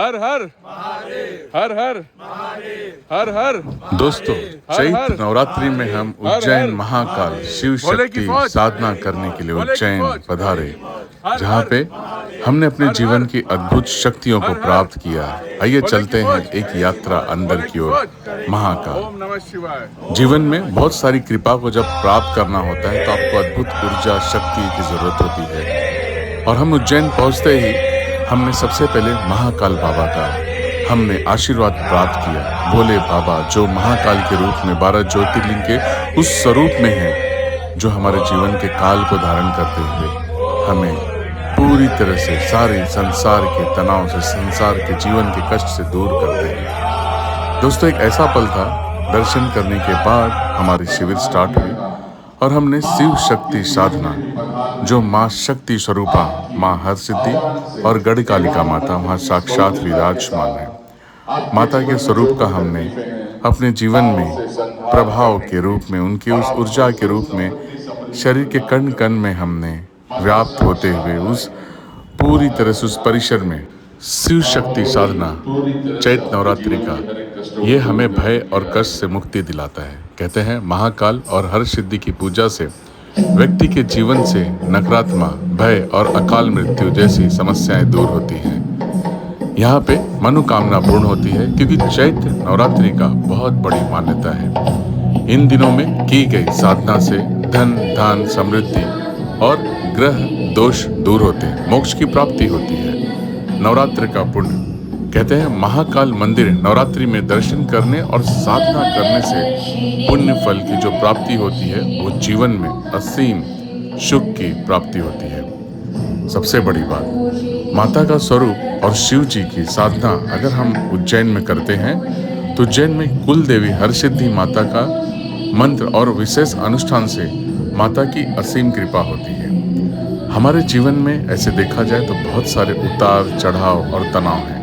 हर हर हर हर हर हर। दोस्तों, चैत्र नवरात्रि में हम उज्जैन महाकाल शिव शक्ति साधना करने के लिए उज्जैन पधारे, जहाँ पे हमने अपने जीवन की अद्भुत शक्तियों को प्राप्त किया। आइए चलते हैं एक यात्रा अंदर की ओर। महाकाल। ओम नमः शिवाय। जीवन में बहुत सारी कृपा को जब प्राप्त करना होता है तो आपको अद्भुत ऊर्जा शक्ति की जरूरत होती है, और हम उज्जैन पहुंचते ही हमने सबसे पहले महाकाल बाबा का हमने आशीर्वाद प्राप्त किया। भोले बाबा जो महाकाल के रूप में 12 ज्योतिर्लिंग के उस स्वरूप में है, जो हमारे जीवन के काल को धारण करते हुए हमें पूरी तरह से सारे संसार के तनाव से, संसार के जीवन के कष्ट से दूर करते हैं। दोस्तों, एक ऐसा पल था, दर्शन करने के बाद हमारी शिविर स्टार्ट हुई और हमने शिव शक्ति साधना, जो माँ शक्ति स्वरूपा माँ हरसिद्धि और गढ़कालिका माता वहाँ साक्षात विराजमान है, माता के स्वरूप का हमने अपने जीवन में प्रभाव के रूप में, उनकी उस ऊर्जा के रूप में शरीर के कण कण में हमने व्याप्त होते हुए उस पूरी तरह से उस परिसर में शिव शक्ति साधना चैत्र नवरात्रि का ये हमें भय और कष्ट से मुक्ति दिलाता है। कहते हैं महाकाल और हर सिद्धि की पूजा से व्यक्ति के जीवन से नकारात्मक भय और अकाल मृत्यु जैसी समस्याएं दूर होती हैं। यहाँ पे मनोकामना पूर्ण होती है, क्योंकि चैत्र नवरात्रि का बहुत बड़ी मान्यता है। इन दिनों में की गई साधना से धन धान समृद्धि और ग्रह दोष दूर होते हैं, मोक्ष की प्राप्ति होती है। नवरात्र का पुण्य, कहते हैं महाकाल मंदिर नवरात्रि में दर्शन करने और साधना करने से पुण्य फल की जो प्राप्ति होती है वो जीवन में असीम सुख की प्राप्ति होती है। सबसे बड़ी बात, माता का स्वरूप और शिव जी की साधना अगर हम उज्जैन में करते हैं तो उज्जैन में कुल देवी हरसिद्धि माता का मंत्र और विशेष अनुष्ठान से माता की असीम कृपा होती है। हमारे जीवन में ऐसे देखा जाए तो बहुत सारे उतार चढ़ाव और तनाव हैं।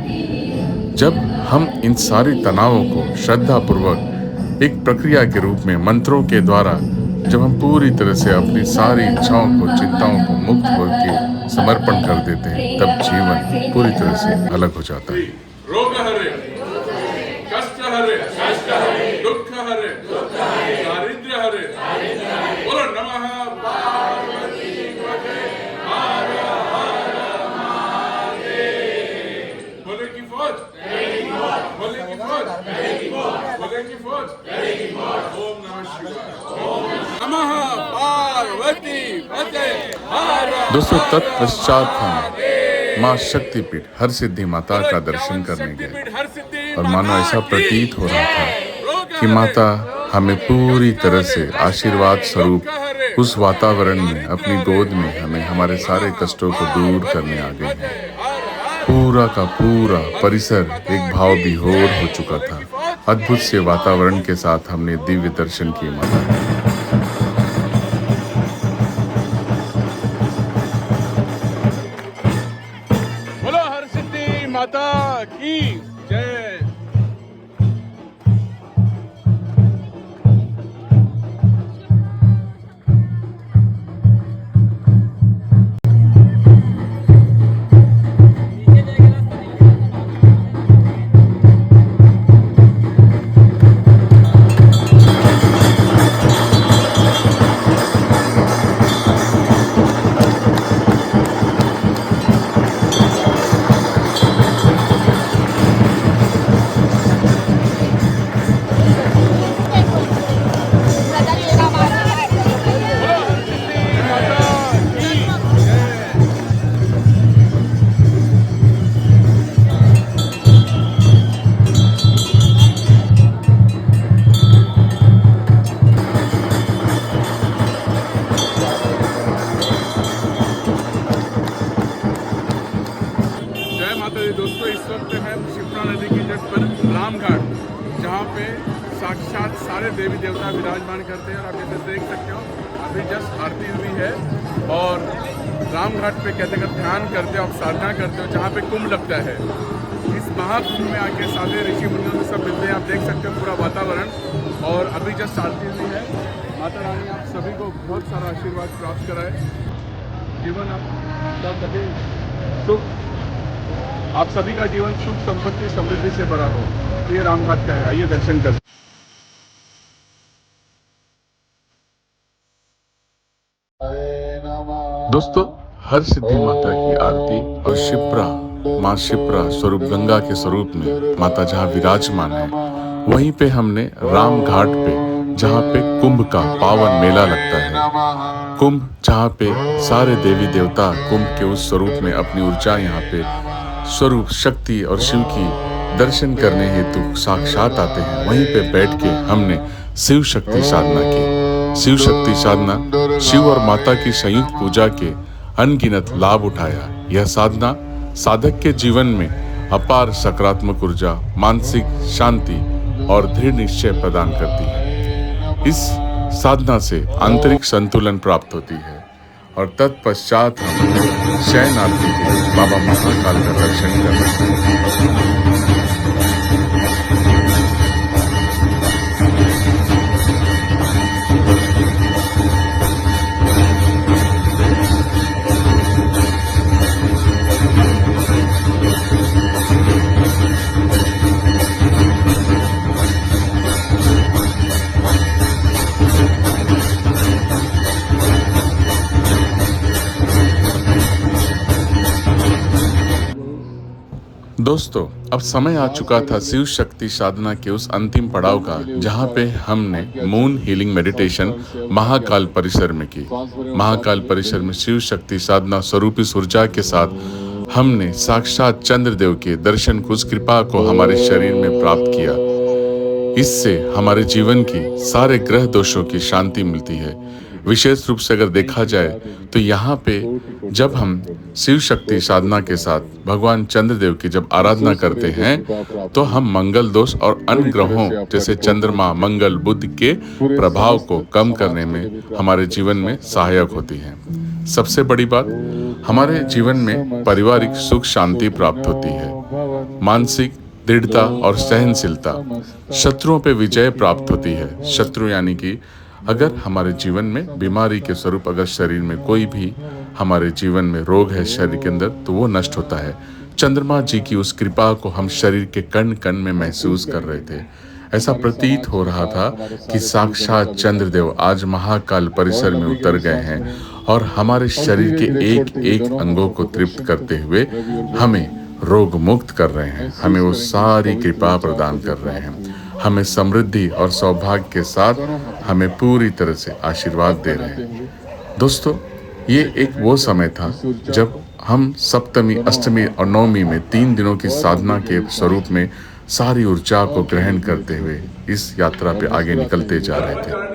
जब हम इन सारे तनावों को श्रद्धा पूर्वक एक प्रक्रिया के रूप में मंत्रों के द्वारा जब हम पूरी तरह से अपनी सारी इच्छाओं को, चिंताओं को मुक्त होकर समर्पण कर देते हैं, तब जीवन पूरी तरह से अलग हो जाता है। रोग हरे, कष्ट हरे, दुख हरे, दारिद्र्य हरे। बोलो नमः पार्वती पते, हर हर महादेव। भोले की फौज, भोले की फौज, भोले की फौज। ओम नमः शिवाय। नमः पार्वती पते, हर। दोस्तों, तत्पश्चात हम माँ शक्तिपीठ हर सिद्धि माता का दर्शन करने गए और मानो ऐसा प्रतीत हो रहा था कि माता हमें पूरी तरह से आशीर्वाद स्वरूप उस वातावरण में अपनी गोद में हमें हमारे सारे कष्टों को दूर करने आ गई है। पूरा का पूरा परिसर एक भाव विभोर हो चुका था। अद्भुत से वातावरण के साथ हमने दिव्य दर्शन किए माता के। बोलो हर सिद्धि माता की जय। दोस्तों, इस वक्त है शिप्रा नदी की तट पर रामघाट, जहाँ पे साक्षात सारे देवी देवता विराजमान करते हैं। और आप जैसे देख सकते हो अभी जस्ट आरती हुई है और रामघाट पे कहते हैं ध्यान करते हो, आप साधना करते हो, जहाँ पे कुंभ लगता है। इस महाकुंभ में आके सारे ऋषि मुनियों से सब मिलते हैं। आप देख सकते हो पूरा वातावरण। और अभी जस्ट आरती हुई है। माता रानी आप सभी को बहुत सारा आशीर्वाद प्राप्त कराए, जीवन आप सब कभी सुख आप सभी का जीवन सुख संपत्ति समृद्धि से भरा हो। तो ये रामघाट का है, आइए दर्शन कर। दोस्तों, हर सिद्धि माता की आरती और शिप्रा माँ शिप्रा स्वरूप गंगा के स्वरूप में माता जहाँ विराजमान है, वहीं पे हमने राम घाट पे जहाँ पे कुंभ का पावन मेला लगता है, कुंभ जहाँ पे सारे देवी देवता कुंभ के उस स्वरूप में अपनी ऊर्जा यहाँ पे स्वरूप शक्ति और शिव की दर्शन करने हेतु साक्षात आते हैं, वहीं पे बैठ के हमने शिव शक्ति साधना की। शिव शक्ति साधना शिव और माता की संयुक्त पूजा के अनगिनत लाभ उठाया। यह साधना साधक के जीवन में अपार सकारात्मक ऊर्जा, मानसिक शांति और दृढ़ निश्चय प्रदान करती है। इस साधना से आंतरिक संतुलन प्राप्त होती है और तत्पश्चात हम शयन आरती के बाबा महाकाल का दर्शन करते हैं। दोस्तों, अब समय आ चुका था शिव शक्ति साधना के उस अंतिम पड़ाव का, जहां पे हमने मून हीलिंग मेडिटेशन महाकाल परिसर में की। महाकाल परिसर में शिव शक्ति साधना स्वरूपी ऊर्जा के साथ हमने साक्षात चंद्रदेव के दर्शन को, उस कृपा को हमारे शरीर में प्राप्त किया। इससे हमारे जीवन की सारे ग्रह दोषों की शांति मिलती है। विशेष रूप से अगर देखा जाए तो यहाँ पे जब हम शिव शक्ति साधना के साथ भगवान चंद्रदेव की जब आराधना करते हैं तो हम मंगल दोष और अन्य ग्रहों जैसे चंद्रमा, मंगल, बुध के प्रभाव को कम करने में हमारे जीवन में सहायक होती है। सबसे बड़ी बात, हमारे जीवन में पारिवारिक सुख शांति प्राप्त होती है। मानसिक दृढ़ता और सहनशीलता, शत्रुओं पे विजय प्राप्त होती है। शत्रु यानी कि अगर हमारे जीवन में बीमारी के स्वरूप अगर शरीर में कोई भी हमारे जीवन में रोग है शरीर के अंदर, तो वो नष्ट होता है। चंद्रमा जी की उस कृपा को हम शरीर के कण कण में महसूस कर रहे थे। ऐसा प्रतीत हो रहा था कि साक्षात चंद्रदेव आज महाकाल परिसर में उतर गए हैं और हमारे शरीर के एक एक अंगों को तृप्त करते हुए हमें रोग मुक्त कर रहे हैं, हमें वो सारी कृपा प्रदान कर रहे हैं, हमें समृद्धि और सौभाग्य के साथ हमें पूरी तरह से आशीर्वाद दे रहे हैं। दोस्तों, ये एक वो समय था जब हम सप्तमी, अष्टमी और नवमी में 3 दिनों की साधना के स्वरूप में सारी ऊर्जा को ग्रहण करते हुए इस यात्रा पे आगे निकलते जा रहे थे।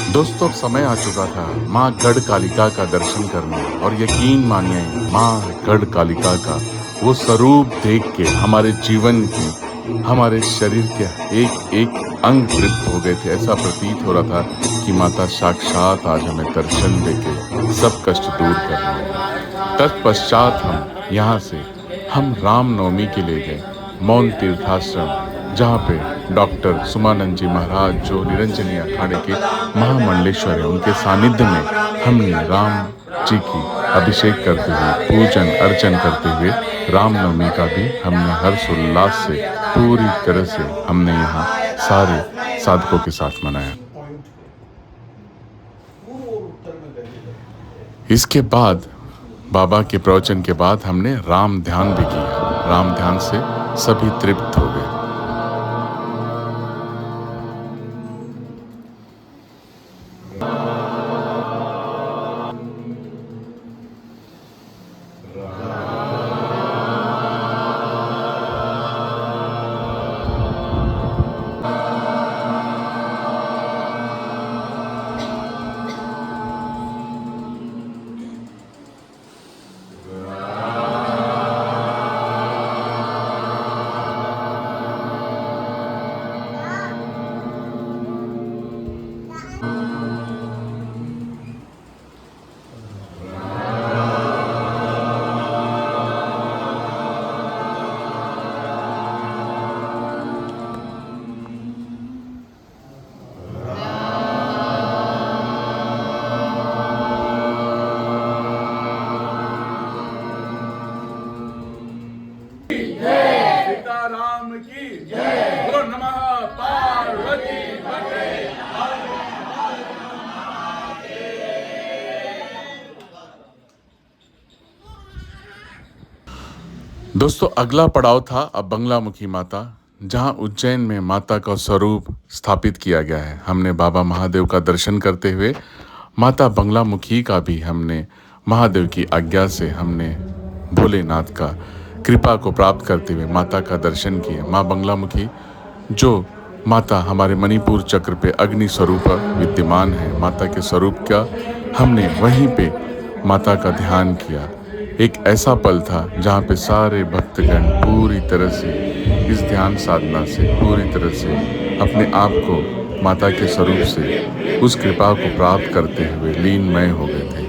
दोस्तों, समय आ चुका था माँ गढ़ कालिका का दर्शन करने, और यकीन मानिए माँ गढ़ कालिका का वो स्वरूप देख के हमारे जीवन के, हमारे शरीर के एक एक अंग तृप्त हो गए थे। ऐसा प्रतीत हो रहा था कि माता साक्षात आज हमें दर्शन देके सब कष्ट दूर कर रही है। तत्पश्चात हम यहाँ से राम नवमी के लिए गए मौन तीर्थाश्रम, जहाँ पे डॉक्टर सुमानंद जी महाराज जो निरंजनी अखाड़े के महामंडलेश्वर है, उनके सानिध्य में हमने राम जी की अभिषेक करते हुए, पूजन अर्चन करते हुए रामनवमी का भी हमने हर्षोल्लास से पूरी तरह से हमने यहाँ सारे साधकों के साथ मनाया। इसके बाद बाबा के प्रवचन के बाद हमने राम ध्यान भी किया। राम ध्यान से सभी तृप्त हो गए। की जय। बोलो नमः पार्वती पते। दोस्तों, अगला पड़ाव था अब बंगलामुखी माता, जहां उज्जैन में माता का स्वरूप स्थापित किया गया है। हमने बाबा महादेव का दर्शन करते हुए माता बंगलामुखी का भी हमने महादेव की आज्ञा से हमने भोलेनाथ का कृपा को प्राप्त करते हुए माता का दर्शन किया। माँ बंगलामुखी जो माता हमारे मणिपुर चक्र पे अग्नि स्वरूप विद्यमान है, माता के स्वरूप का हमने वहीं पे माता का ध्यान किया। एक ऐसा पल था जहाँ पे सारे भक्तगण पूरी तरह से इस ध्यान साधना से पूरी तरह से अपने आप को माता के स्वरूप से उस कृपा को प्राप्त करते हुए लीनमय हो गए थे।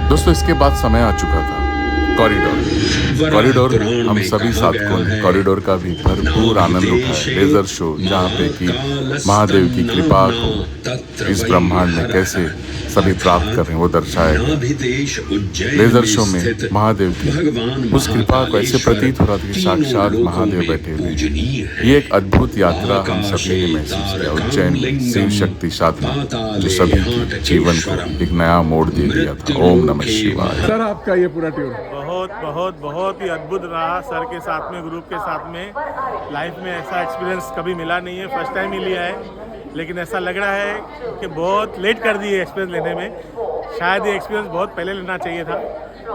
दोस्तों, इसके बाद समय आ चुका था कॉरिडोर हम सभी साधकों ने कॉरिडोर का भी भरपूर आनंद उठाया। लेजर शो, जहाँ पे कि महादेव की कृपा को इस ब्रह्मांड में कैसे सभी प्राप्त कर रहे हैं वो दर्शाया गया। लेजर शो में महादेव की उस कृपा को ऐसे प्रतीत हो रहा था कि साक्षात महादेव बैठे हुए। ये एक अद्भुत यात्रा हम सभी ने महसूस किया। उज्जैन में शिव शक्ति साधना जो सभी के जीवन को एक नया मोड़ दे दिया था। ओम नमः शिवाय। सर, आपका ये पूरा टूर बहुत ही अद्भुत रहा। सर के साथ में, ग्रुप के साथ में लाइफ में ऐसा एक्सपीरियंस कभी मिला नहीं है, फर्स्ट टाइम ही लिया है। लेकिन ऐसा लग रहा है कि बहुत लेट कर दिए एक्सपीरियंस लेने में। शायद ये एक्सपीरियंस बहुत पहले लेना चाहिए था,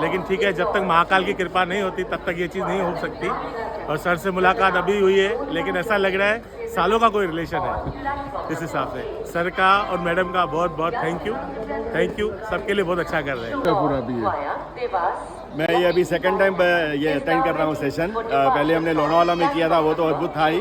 लेकिन ठीक है, जब तक महाकाल की कृपा नहीं होती तब तक ये चीज़ नहीं हो सकती। और सर से मुलाकात अभी हुई है, लेकिन ऐसा लग रहा है सालों का कोई रिलेशन है। इस हिसाब से सर का और मैडम का बहुत बहुत थैंक यू। सबके लिए बहुत अच्छा कर रहे हैं। पूरा भी है। मैं ये अभी सेकंड टाइम ये अटेंड कर रहा हूँ सेशन। पहले हमने लोनावाला में किया था, वो तो अद्भुत था ही,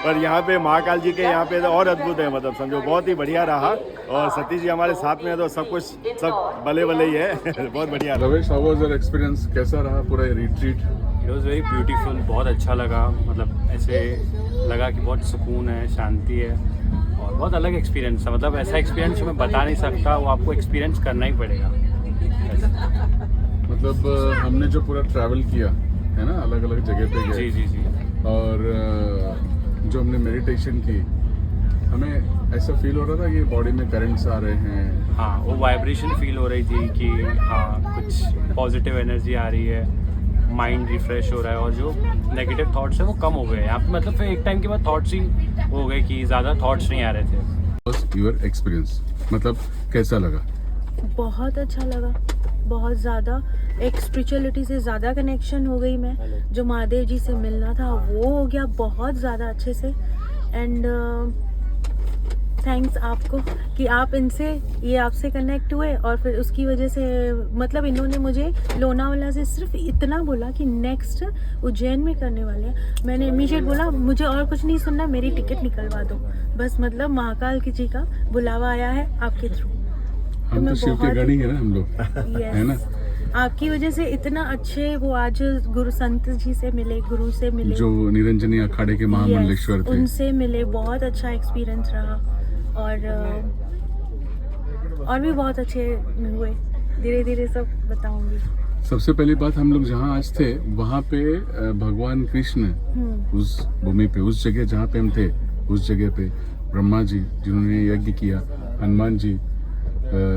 पर यहाँ पे महाकाल जी के यहाँ पे तो और अद्भुत है। मतलब समझो बहुत ही बढ़िया रहा। और सतीश जी हमारे साथ में है तो सब कुछ सब भले भले ही है। बहुत बढ़िया। Ravesh, how was your experience? कैसा रहा पूरा retreat? It was very beautiful, बहुत अच्छा लगा। मतलब ऐसे लगा कि बहुत सुकून है, शांति है और बहुत अलग एक्सपीरियंस है। मतलब ऐसा एक्सपीरियंस मैं बता नहीं सकता, वो आपको एक्सपीरियंस करना ही पड़ेगा। मतलब हमने जो पूरा ट्रैवल किया है ना, अलग अलग जगह पे गए। जी। और जो हमने मेडिटेशन की, हमें ऐसा फील हो रहा था कि बॉडी में करंट्स आ रहे हैं। हाँ, वो वाइब्रेशन फील हो रही थी कि हाँ कुछ पॉजिटिव एनर्जी आ रही है, माइंड रिफ्रेश हो रहा है और जो नेगेटिव थॉट्स है वो कम हो गए यहाँ पे। मतलब फिर एक टाइम के बाद थॉट्स ही हो गए कि ज़्यादा थॉट्स नहीं आ रहे थे। बस योर एक्सपीरियंस, मतलब कैसा लगा? बहुत अच्छा लगा, बहुत ज़्यादा। एक स्पिरिचुअलिटी से ज़्यादा कनेक्शन हो गई। मैं जो महादेव जी से मिलना था वो हो गया बहुत ज़्यादा अच्छे से। एंड थैंक्स आपको कि आप इनसे ये आपसे कनेक्ट हुए और फिर उसकी वजह से मतलब इन्होंने मुझे लोनावाला से सिर्फ इतना बोला कि नेक्स्ट उज्जैन में करने वाले हैं। मैंने इमीडिएट बोला मुझे और कुछ नहीं सुनना, मेरी टिकट निकलवा दो बस। मतलब महाकाल जी का बुलावा आया है आपके थ्रू। हम तो शिव के गणी है ना हम लोग, है ना। आपकी वजह से इतना अच्छे वो आज गुरु संत जी से मिले, गुरु से मिले जो निरंजनी अखाड़े के महामंडलेश्वर थे, उनसे मिले। बहुत अच्छा एक्सपीरियंस रहा और भी बहुत अच्छे हुए। धीरे धीरे सब बताऊंगी। सबसे पहली बात, हम लोग जहाँ आज थे वहाँ पे भगवान कृष्ण उस भूमि पे, उस जगह जहाँ पे हम थे, उस जगह पे ब्रह्मा जी जिन्होंने यज्ञ किया, हनुमान जी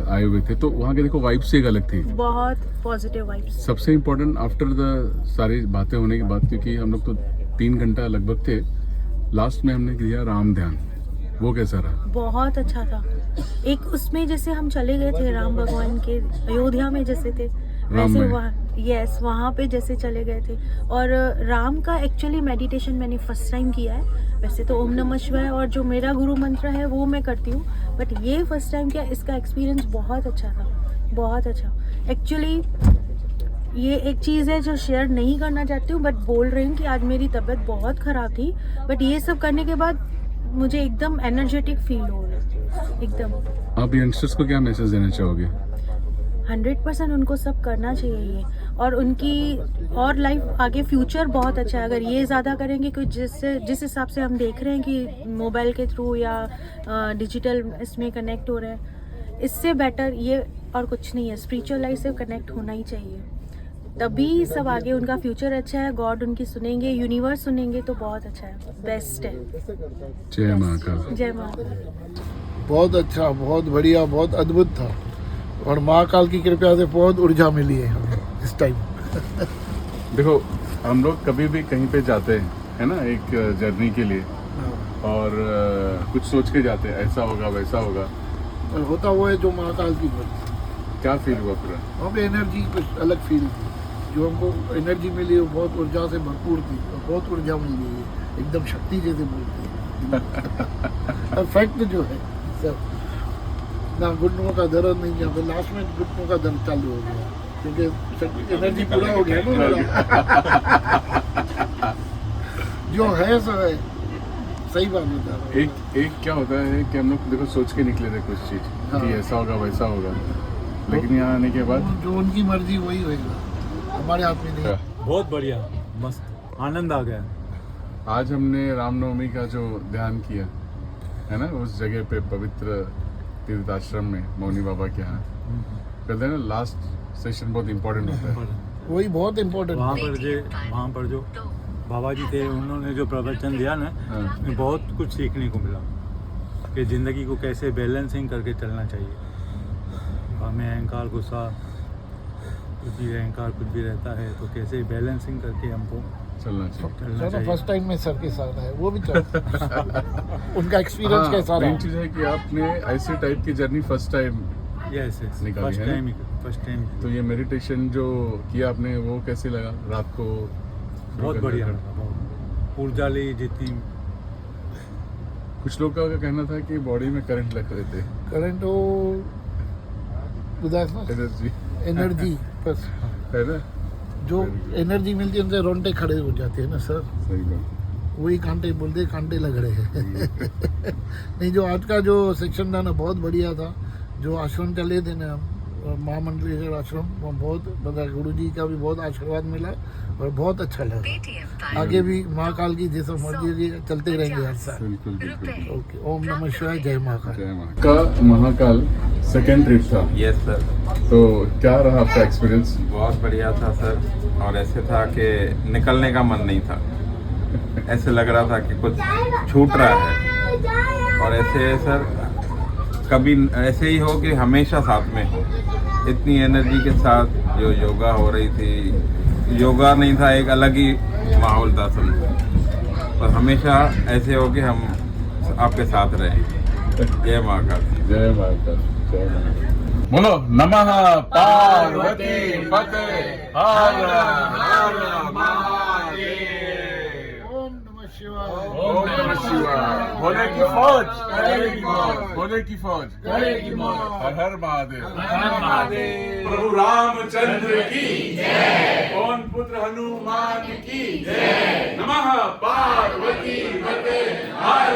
आए हुए थे। तो वहाँ के देखो वाइब्स एक अलग थी, बहुत पॉजिटिव वाइब्स। सबसे इम्पोर्टेंट आफ्टर द सारी बातें होने के बाद, क्योंकि हम लोग तो 3 घंटा लगभग थे, लास्ट में हमने किया राम ध्यान। वो कैसा रहा? बहुत अच्छा था। एक उसमें जैसे हम चले गए थे राम भगवान के अयोध्या में जैसे थे वैसे वहाँ पे जैसे चले गए थे। और राम का एक्चुअली मेडिटेशन मैंने फर्स्ट टाइम किया है। वैसे तो ओम नमः शिवाय और जो मेरा गुरु मंत्र है वो मैं करती हूँ, बट ये फर्स्ट टाइम किया। इसका एक्सपीरियंस बहुत अच्छा था, बहुत अच्छा। एक्चुअली ये एक चीज़ है जो शेयर नहीं करना चाहती हूँ, बट बोल रही हूँ कि आज मेरी तबीयत बहुत ख़राब थी, बट ये सब करने के बाद मुझे एकदम एनर्जेटिक फील हो रहा है एकदम। आप यंगस्टर्स को क्या मैसेज देना चाहोगे? 100% उनको सब करना चाहिए ये, और उनकी और लाइफ आगे फ्यूचर बहुत अच्छा है अगर ये ज़्यादा करेंगे। कुछ जिस हिसाब से हम देख रहे हैं कि मोबाइल के थ्रू या डिजिटल इसमें कनेक्ट हो रहे हैं, इससे बेटर ये और कुछ नहीं है। स्पिरिचुअल लाइफ से कनेक्ट होना ही चाहिए, तभी सब आगे उनका फ्यूचर अच्छा है। गॉड उनकी सुनेंगे, यूनिवर्स सुनेंगे तो बहुत अच्छा है, बेस्ट है। जय महाकाल। जय महाकाल। बहुत अच्छा, बहुत बढ़िया, बहुत अद्भुत था, और महाकाल की कृपा से बहुत ऊर्जा मिली है हमें इस टाइम। देखो, हम लोग कभी भी कहीं पे जाते हैं, है ना, एक जर्नी के लिए, और कुछ सोच के जाते हैं ऐसा होगा वैसा होगा, और होता वो है जो महाकाल की मर्जी। क्या फील हुआ पूरा? वहाँ पे एनर्जी कुछ अलग फील थी, जो हमको एनर्जी मिली वो बहुत ऊर्जा से भरपूर थी, और बहुत ऊर्जा मिली है, एकदम शक्ति जैसे बोलती है। और फैक्ट जो है सर, ना घुटनों का दर्द नहीं, यहाँ पे लास्ट में घुटनों का दर्द चालू हो गया, क्योंकि एनर्जी पूरा हो गया ना मेरा। जो है सर है, सही बात बता रहा हूँ। एक क्या होता है कि हम लोग देखो सोच के निकले थे कुछ चीज कि ऐसा होगा वैसा होगा, लेकिन यहाँ आने के बाद जो उनकी मर्जी वही होगा, हमारे हाथ में नहीं। बहुत बढ़िया, मस्त, आनंद आ गया। आज हमने रामनवमी का जो ध्यान किया है ना, उस जगह पे पवित्र तीर्थ आश्रम में मौनी बाबा के यहाँ, कहते हैं ना लास्ट सेशन बहुत इम्पोर्टेंट होता है। वही बहुत इम्पोर्टेंट। वहाँ पर जो बाबा जी थे, उन्होंने जो प्रवचन दिया ना, उसमें बहुत कुछ सीखने को मिला कि ज़िंदगी को कैसे बैलेंसिंग करके चलना चाहिए। हमें अहंकार, गुस्सा, कुछ भी रहता है तो कैसे बैलेंसिंग करके हमको चलना चाहिए। फर्स्ट टाइम में सर के साथ है, वो भी उनका एक्सपीरियंस कैसा रहा? मेन चीज़ है कि आपने ऐसे टाइप की जर्नी फर्स्ट टाइम यस निकाली है ना? First time. तो ये मेडिटेशन जो किया आपने वो कैसे लगा रात को? बहुत बढ़िया लगा, बहुत ऊर्जा ली जितनी। कुछ लोग का कहना था कि बॉडी में करंट लग रहे थे। करंट वो एनर्जी बस है ना, जो एनर्जी मिलती है उनसे रोंगटे खड़े हो जाते हैं ना सर। सही बात। वही कांटे बोलते, कांटे लग रहे हैं। नहीं, जो आज का जो सेक्शन था ना बहुत बढ़िया था, जो आश्रम चले थे ना महामंडलेश्वर आश्रम, वो बहुत मतलब गुरु जी का भी बहुत आशीर्वाद मिला और बहुत अच्छा लगा। आगे भी महाकाल की जैसा मर्जी चलते रहेंगे हर साल। बिल्कुल बिल्कुल। ओके, ओम नमः शिवाय, जय महाकाल। जय महाकाल। का महाकाल सेकेंड ट्रिप था। यस सर, तो क्या रहा आपका एक्सपीरियंस? बहुत बढ़िया था सर, और ऐसे था कि निकलने का मन नहीं था, ऐसे लग रहा था कि कुछ छूट रहा है। और ऐसे सर कभी ऐसे ही हो कि हमेशा साथ में हो, इतनी एनर्जी के साथ जो योगा हो रही थी, योगा नहीं था, एक अलग ही माहौल था समझो, पर हमेशा ऐसे हो कि हम आपके साथ रहें। जय महाकाल। जय महाकाल। जय महाकाल। बोलो नमः पार्वती पते हर हर महादेव। ओम नमः शिवाय। ओम नमः शिवाय। भोले की फौज करेगी मौज, भोले की फौज करेगी मौज। हर हर महादेव। हर महादेव। प्रभु रामचंद्र की जय। पवन पुत्र हनुमान की जय। नमः पार्वती पते हर